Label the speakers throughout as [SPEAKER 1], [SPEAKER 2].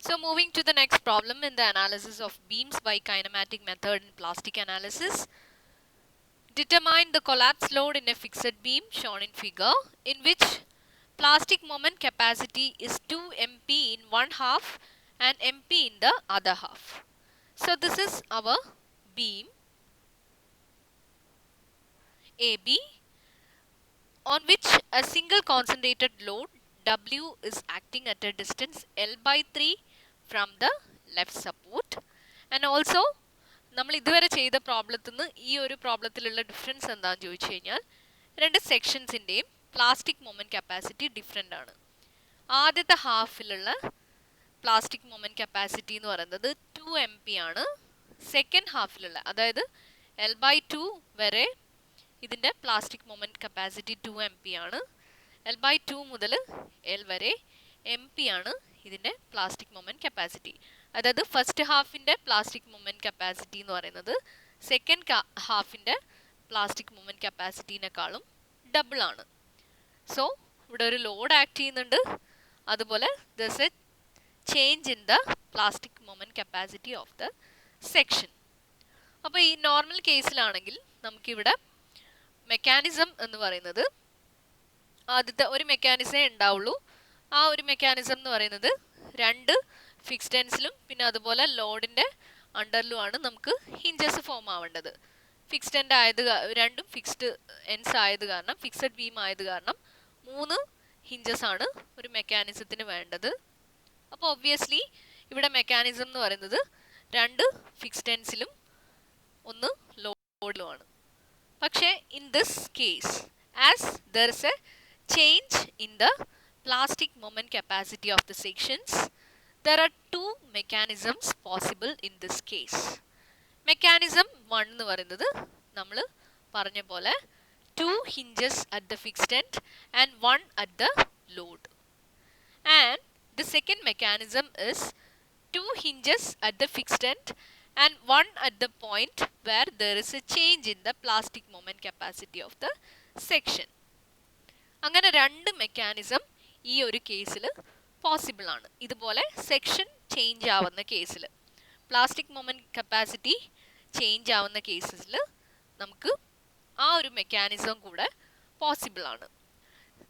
[SPEAKER 1] So moving to the next problem in the analysis of beams by kinematic method in plastic analysis. Determine the collapse load in a fixed beam shown in figure, in which plastic moment capacity is 2 mp in one half and mp in the other half. So this is our beam AB, on which a single concentrated load W is acting at a distance L by 3 from the left support, and also നമ്മൾ ഇതുവരെ ചെയ്ത പ്രോബ്ലത്തിൽ നിന്ന് ഈ ഒരു പ്രോബ്ലത്തിലുള്ള difference എന്താണെന്ന് ചോദിച്ചു കഴിഞ്ഞാൽ രണ്ട് സെക്ഷൻസിൻ്റെയും പ്ലാസ്റ്റിക് മൊമെൻറ്റ് കപ്പാസിറ്റി ഡിഫറെൻ്റ് ആണ്. ആദ്യത്തെ ഹാഫിലുള്ള പ്ലാസ്റ്റിക് മൊമെൻറ്റ് കപ്പാസിറ്റി എന്ന് പറയുന്നത് 2 mp ആണ്. സെക്കൻഡ് ഹാഫിലുള്ള, അതായത് L/2 വരെ ഇതിൻ്റെ പ്ലാസ്റ്റിക് മൊമെൻറ്റ് കപ്പാസിറ്റി 2 mp ആണ്. L/2 മുതൽ L വരെ mp ആണ് ഇതിൻ്റെ പ്ലാസ്റ്റിക് മൊമെൻറ്റ് കപ്പാസിറ്റി. അതായത് ഫസ്റ്റ് ഹാഫിൻ്റെ പ്ലാസ്റ്റിക് മൊമെൻറ്റ് കപ്പാസിറ്റി എന്ന് പറയുന്നത് സെക്കൻഡ് ഹാഫിൻ്റെ പ്ലാസ്റ്റിക് മൊമെൻറ്റ് കപ്പാസിറ്റീനേക്കാളും ഡബിൾ ആണ്. സോ ഇവിടെ ഒരു ലോഡ് ആക്ട് ചെയ്യുന്നുണ്ട്, അതുപോലെ ദർസ് A change in the plastic moment capacity of the section. അപ്പോൾ ഈ നോർമൽ കേസിലാണെങ്കിൽ നമുക്കിവിടെ മെക്കാനിസം എന്ന് പറയുന്നത് ആദ്യത്തെ ഒരു മെക്കാനിസമേ ഉണ്ടാവുള്ളൂ. ആ ഒരു മെക്കാനിസം എന്ന് പറയുന്നത് രണ്ട് ഫിക്സ്ഡ് എൻഡ്സിലും പിന്നെ അതുപോലെ ലോഡിൻ്റെ അണ്ടറിലും ആണ് നമുക്ക് ഹിഞ്ചസ് ഫോം ആവേണ്ടത്. ഫിക്സ്ഡ് എൻഡ് ആയത് രണ്ടും ഫിക്സ്ഡ് എൻഡ്സ് ആയത് കാരണം, ഫിക്സഡ് ബീം ആയത് കാരണം 3 ഹിഞ്ചസ് ആണ് ഒരു മെക്കാനിസത്തിന് വേണ്ടത്. അപ്പോൾ ഒബ്വിയസ്ലി ഇവിടെ മെക്കാനിസം എന്ന് പറയുന്നത് രണ്ട് ഫിക്സ്ഡ് എൻഡ്സിലും ഒന്ന് ലോഡിലുമാണ്. പക്ഷേ in this case, as there is A change in the plastic moment capacity of the sections, there are two mechanisms possible in this case. Mechanism 1 എന്ന് പറയുന്നത് നമ്മൾ പറഞ്ഞ പോലെ 2 hinges at the fixed end and 1 at the load. And the second mechanism is 2 hinges at the fixed end and 1 at the point where there is a change in the plastic moment capacity of the section. അങ്ങനെ രണ്ട് mechanism ഈ ഒരു കേസിൽ possible ആണ്. ഇതുപോലെ section change ആവുന്ന കേസിൽ, plastic moment capacity change ആവുന്ന കേസിൽ നമുക്ക് ആ ഒരു മെക്കാനിസം കൂടെ പോസിബിൾ ആണ്.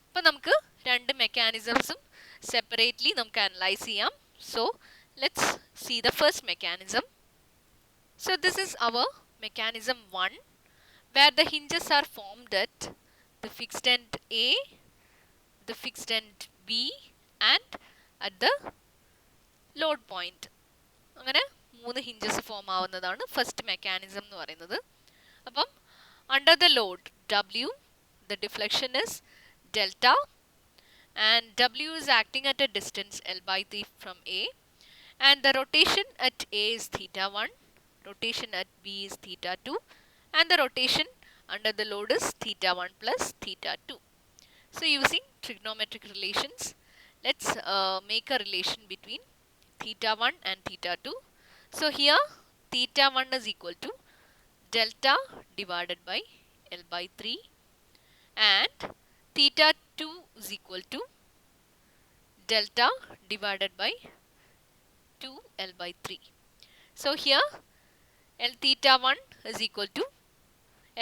[SPEAKER 1] അപ്പോൾ നമുക്ക് രണ്ട് മെക്കാനിസംസും സെപ്പറേറ്റ്ലി നമുക്ക് അനലൈസ് ചെയ്യാം. So let's see the first mechanism. So this is our mechanism 1, where the hinges are formed at the fixed end A, the fixed end B and at the load point. അങ്ങനെ 3 hinges form ആവുന്നതാണ് first mechanism എന്ന് പറയുന്നത്. അപ്പം under the load W, the deflection is delta and W is acting at a distance L/3 from A, and the rotation at A is θ1, rotation at B is θ2, and the rotation under the load is θ1 plus θ2. So using trigonometric relations, let's make a relation between θ1 and θ2. So here θ1 is equal to delta divided by L/3 and θ2 is equal to delta divided by 2L/3. So here L θ1 is equal to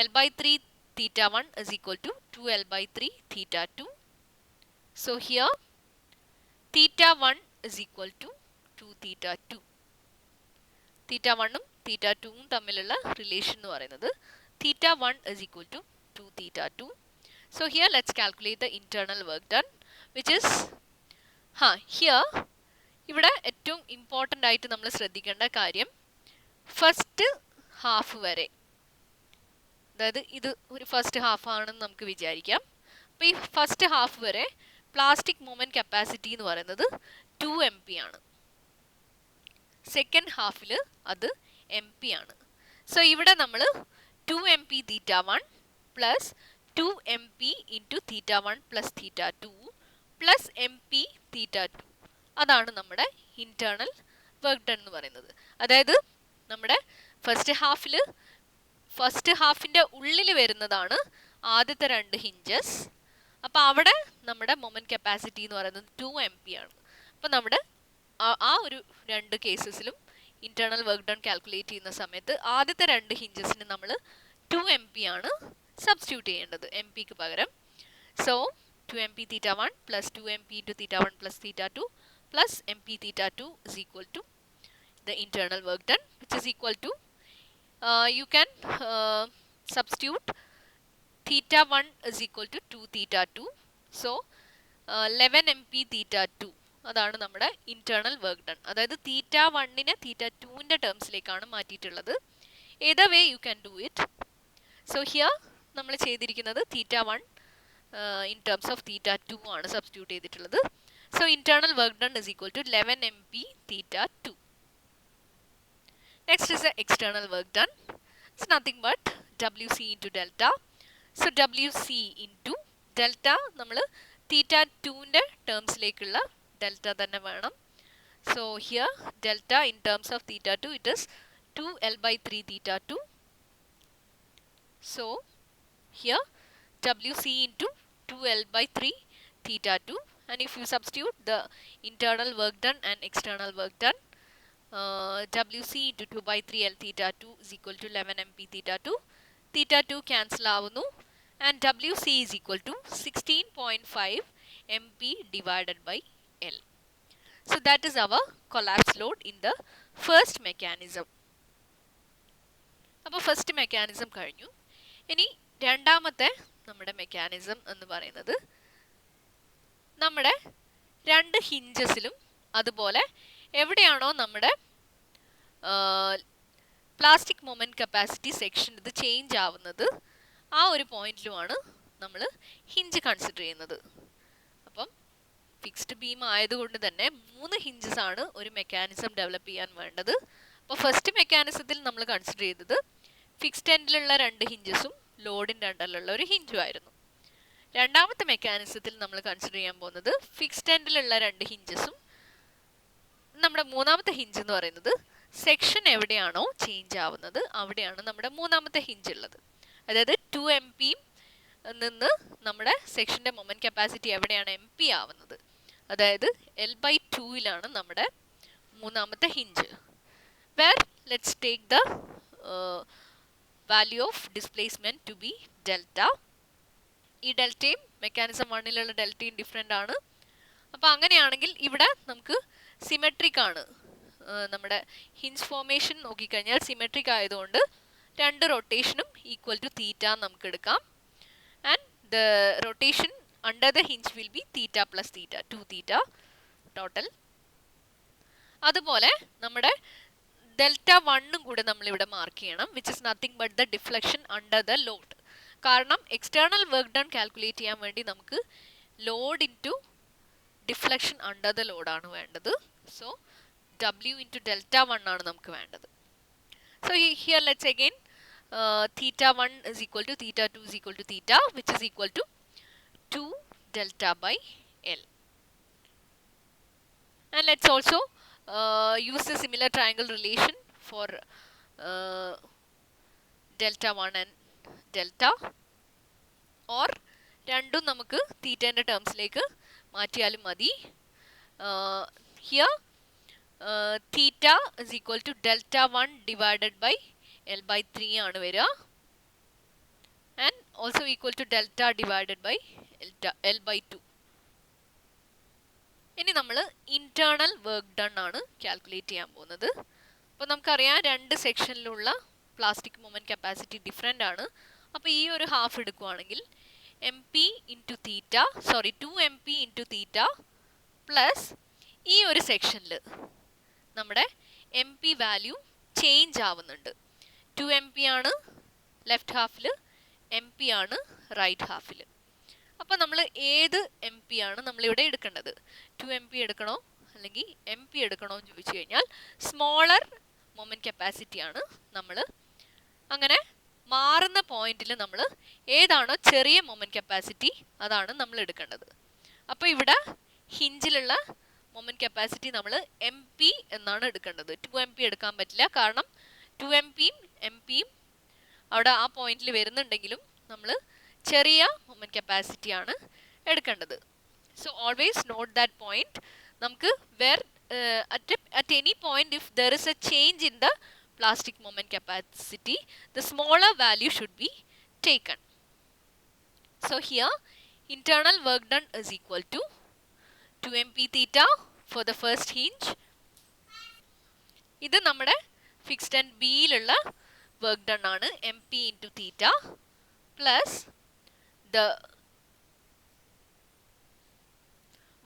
[SPEAKER 1] L/3 θ1 is equal to 2L/3 θ2. So here θ1 is equal to 2 θ2. θ1 ഉം θ2 ഉം തമ്മിലുള്ള relation എന്ന് പറയുന്നത് θ1 is equal to 2 θ2. So here let's calculate the internal work done, which is here ഇവിടെ ഏറ്റവും important ആയിട്ട് നമ്മൾ ശ്രദ്ധിക്കേണ്ട കാര്യം ഫസ്റ്റ് ഹാഫ് വരെ, അതായത് ഇത് ഒരു ഫസ്റ്റ് ഹാഫ് ആണെന്ന് നമുക്ക് വിചാരിക്കാം. അപ്പോൾ ഈ ഫസ്റ്റ് ഹാഫ് വരെ പ്ലാസ്റ്റിക് മൊമെൻറ്റ് കപ്പാസിറ്റി എന്ന് പറയുന്നത് 2 mp ആണ്. സെക്കൻഡ് ഹാഫിൽ അത് mp ആണ്. സോ ഇവിടെ നമ്മൾ 2 mp θ1 plus 2 mp into θ1 plus θ2 plus mp θ2, അതാണ് നമ്മുടെ ഇൻറ്റേർണൽ വർക്ക് ഡൺ എന്ന് പറയുന്നത്. അതായത് നമ്മുടെ ഫസ്റ്റ് ഹാഫിൻ്റെ ഉള്ളിൽ വരുന്നതാണ് ആദ്യത്തെ രണ്ട് ഹിഞ്ചസ്. അപ്പോൾ അവിടെ നമ്മുടെ മൊമെൻറ്റ് കപ്പാസിറ്റി എന്ന് പറയുന്നത് 2 mp ആണ്. അപ്പോൾ നമ്മുടെ ആ ഒരു രണ്ട് കേസസിലും ഇന്റേണൽ വർക്ക് ഡൺ കാൽക്കുലേറ്റ് ചെയ്യുന്ന സമയത്ത് ആദ്യത്തെ രണ്ട് ഹിഞ്ചസിന് നമ്മൾ 2 MP ആണ് സബ്സ്റ്റിറ്റ്യൂട്ട് ചെയ്യേണ്ടത് എം പിക്ക് പകരം. So 2 MP θ1 plus 2 MP into θ1 plus θ2 plus MP θ2 is equal to the internal work done, which is equal to you can substitute θ1 is equal to 2 θ2. So 11 MP θ2 അതാണ് നമ്മുടെ ഇന്റേണൽ വർക്ക് ഡൺ. അതായത് θ1നെ θ2ന്റെ ടേംസിലേക്കാണ് മാറ്റിയിട്ടുള്ളത്. Either way you can do it. So here നമ്മൾ ചെയ്തിരിക്കുന്നത് θ1 in terms of θ2 ആണ് സബ്സ്റ്റിറ്റ്യൂട്ട് ചെയ്തിട്ടുള്ളത്. So internal work done is equal to 11 MP θ2. Next is the external work done. It's nothing but WC into delta. So WC into delta നമ്മൾ θ2ന്റെ ടേംസിലേക്കുള്ള delta തന്നെ വേണം. So here delta in terms of θ2 it is 2L/3 θ2. So here WC into 2L/3 θ2, and if you substitute the internal work done and external work done, WC into 2/3 L θ2 is equal to 11 MP θ2. θ2 cancel ആവുന്നു, and WC is equal to 16.5 MP divided by L. So that is our collapse load in the first mechanism. അപ്പോൾ first mechanism കഴിഞ്ഞു. ഇനി രണ്ടാമത്തെ നമ്മുടെ mechanism എന്ന് പറയുന്നത് നമ്മുടെ രണ്ട് ഹിഞ്ചസിലും അതുപോലെ എവിടെയാണോ നമ്മുടെ പ്ലാസ്റ്റിക് മൊമെന്റ് കപ്പാസിറ്റി സെക്ഷൻ ഇത് ചേഞ്ച് ആവുന്നത് ആ ഒരു പോയിന്റിലുമാണ് നമ്മൾ ഹിഞ്ച് കൺസിഡർ ചെയ്യുന്നത്. അപ്പം ഫിക്സ്ഡ് ബീം ആയതുകൊണ്ട് തന്നെ 3 ഹിഞ്ചസ് ആണ് ഒരു മെക്കാനിസം ഡെവലപ്പ് ചെയ്യാൻ വേണ്ടത്. അപ്പോൾ ഫസ്റ്റ് മെക്കാനിസത്തിൽ നമ്മൾ കൺസിഡർ ചെയ്തത് ഫിക്സ്ഡ് എൻഡിലുള്ള 2 ഹിഞ്ചസും ലോഡിൻ്റെ എൻഡിലുള്ള ഒരു ഹിഞ്ചും ആയിരുന്നു. രണ്ടാമത്തെ മെക്കാനിസത്തിൽ നമ്മൾ കൺസിഡർ ചെയ്യാൻ പോകുന്നത് ഫിക്സ്ഡ് എൻഡിലുള്ള 2 ഹിഞ്ചസും നമ്മുടെ മൂന്നാമത്തെ ഹിഞ്ച് എന്ന് പറയുന്നത് സെക്ഷൻ എവിടെയാണോ ചേഞ്ച് ആവുന്നത് അവിടെയാണ് നമ്മുടെ മൂന്നാമത്തെ ഹിഞ്ച് ഉള്ളത്. അതായത് 2 MP നിന്ന് നമ്മുടെ സെക്ഷൻ്റെ മൊമെന്റ് കപ്പാസിറ്റി എവിടെയാണ് MP ആവുന്നത്, അതായത് L/2ലാണ് നമ്മുടെ മൂന്നാമത്തെ hinge. Where let's take the value of displacement to be delta. ഈ ഡെൽറ്റയും മെക്കാനിസം 1ലുള്ള ഡെൽറ്റയും ഡിഫറെൻ്റ് ആണ്. അപ്പോൾ അങ്ങനെയാണെങ്കിൽ ഇവിടെ നമുക്ക് സിമെട്രിക് ആണ്. നമ്മുടെ ഹിഞ്ച് ഫോർമേഷൻ നോക്കിക്കഴിഞ്ഞാൽ സിമെട്രിക് ആയതുകൊണ്ട് 2 റൊട്ടേഷനും ഈക്വൽ ടു തീറ്റ നമുക്ക് എടുക്കാം. And the rotation under the hinge will be theta plus theta, 2 theta total. അതുപോലെ നമ്മുടെ ഡെൽറ്റ 1 കൂടെ നമ്മളിവിടെ മാർക്ക് ചെയ്യണം, which is nothing but the deflection under the load. കാരണം എക്സ്റ്റേണൽ വർക്ക് ഡൺ കാൽക്കുലേറ്റ് ചെയ്യാൻ വേണ്ടി നമുക്ക് load into deflection under the ലോഡാണ് വേണ്ടത്. സോ W into delta 1 ആണ് നമുക്ക് വേണ്ടത്. So here let's again θ1 is equal to θ2 is equal to theta, which is equal to 2 delta by L. And let's also use the similar triangle relation for delta 1 and delta, or രണ്ടും നമുക്ക് തീറ്റേൻ്റെ ടേംസിലേക്ക് മാറ്റിയാലും മതി. Here theta is equal to delta 1 divided by L/3 ആണ് വരിക, and also equal to delta divided by L/2. ഇനി നമ്മൾ internal work done ആണ് calculate ചെയ്യാൻ പോകുന്നത്. അപ്പോൾ നമുക്കറിയാം 2 സെക്ഷനിലുള്ള പ്ലാസ്റ്റിക് മൊമെന്റ് കപ്പാസിറ്റി ഡിഫറെൻ്റ് ആണ്. അപ്പോൾ ഈ ഒരു ഹാഫ് എടുക്കുകയാണെങ്കിൽ MP ഇൻറ്റു തീറ്റ, 2 MP ഇൻറ്റു തീറ്റ പ്ലസ് ഈ ഒരു സെക്ഷനിൽ നമ്മുടെ MP വാല്യൂ ചേഞ്ച് ആവുന്നുണ്ട്. 2 MP ആണ് ലെഫ്റ്റ് ഹാഫിൽ, MP ആണ് റൈറ്റ് ഹാഫിൽ. അപ്പോൾ നമ്മൾ ഏത് MP ആണ് നമ്മളിവിടെ എടുക്കേണ്ടത്? 2 MP എടുക്കണോ അല്ലെങ്കിൽ MP എടുക്കണോ എന്ന് ചോദിച്ചു കഴിഞ്ഞാൽ സ്മോളർ മൊമെന്റ് കപ്പാസിറ്റി ആണ് നമ്മൾ. അങ്ങനെ മാറുന്ന പോയിന്റിൽ നമ്മൾ ഏതാണോ ചെറിയ മൊമെന്റ് കപ്പാസിറ്റി അതാണ് നമ്മൾ എടുക്കേണ്ടത്. അപ്പോൾ ഇവിടെ ഹിഞ്ചിലുള്ള മൊമെന്റ് കപ്പാസിറ്റി നമ്മൾ MP എന്നാണ് എടുക്കേണ്ടത്. 2 MP എടുക്കാൻ പറ്റില്ല, കാരണം 2 MPയും MPയും അവിടെ ആ പോയിന്റിൽ വരുന്നുണ്ടെങ്കിലും നമ്മൾ ചെറിയ മൊമെന്റ് കപ്പാസിറ്റി ആണ് എടുക്കേണ്ടത്. So always note that point. നമുക്ക് where at any point if there is a change in the plastic moment capacity, the smaller value should be taken. So here internal work done is equal to 2 mp theta for the first hinge. ഇത് നമ്മുടെ fixed and ബിയിലുള്ള work done ആണ്, M P into theta plus the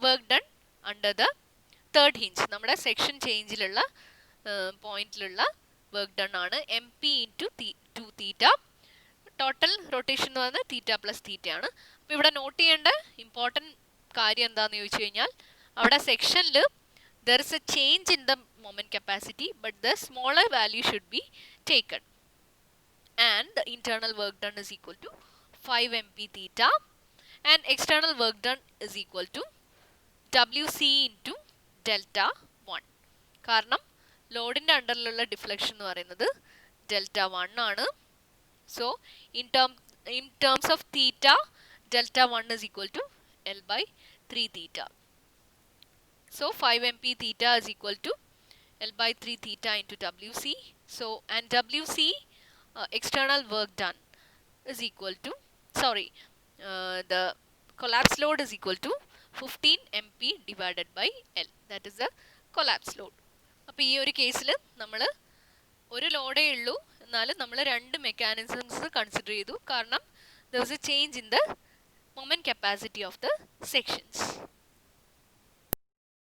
[SPEAKER 1] work done under the third hinge, നമ്മുടെ section ചേഞ്ചിലുള്ള പോയിന്റിലുള്ള work done ആണ് M P into two തീറ്റ. Total rotation എന്ന് പറയുന്നത് theta plus തീറ്റയാണ്. അപ്പോൾ ഇവിടെ നോട്ട് ചെയ്യേണ്ട ഇമ്പോർട്ടൻറ്റ് കാര്യം എന്താണെന്ന് ചോദിച്ചു കഴിഞ്ഞാൽ, അവിടെ സെക്ഷനിൽ there is a change in the moment capacity but the smaller value should be taken, and the internal work done is equal to 5 mp theta and external work done is equal to wc into delta 1. കാരണം ലോഡിൻ്റെ അണ്ടറിലുള്ള deflection എന്ന് പറയുന്നത് delta 1 ആണ്. So in terms of theta, delta 1 is equal to L by 3 theta. So 5 mp theta is equal to L by 3 theta into WC. So and WC external work done is equal to, the collapse load is equal to 15 mp divided by L. That is the collapse load. അപ്പോൾ ഈ ഒരു കേസിൽ നമ്മൾ ഒരു ലോഡേ ഉള്ളൂ, എന്നാലും നമ്മൾ രണ്ട് മെക്കാനിസംസ് കൺസിഡർ ചെയ്തു, കാരണം there was a change in the moment capacity of the sections.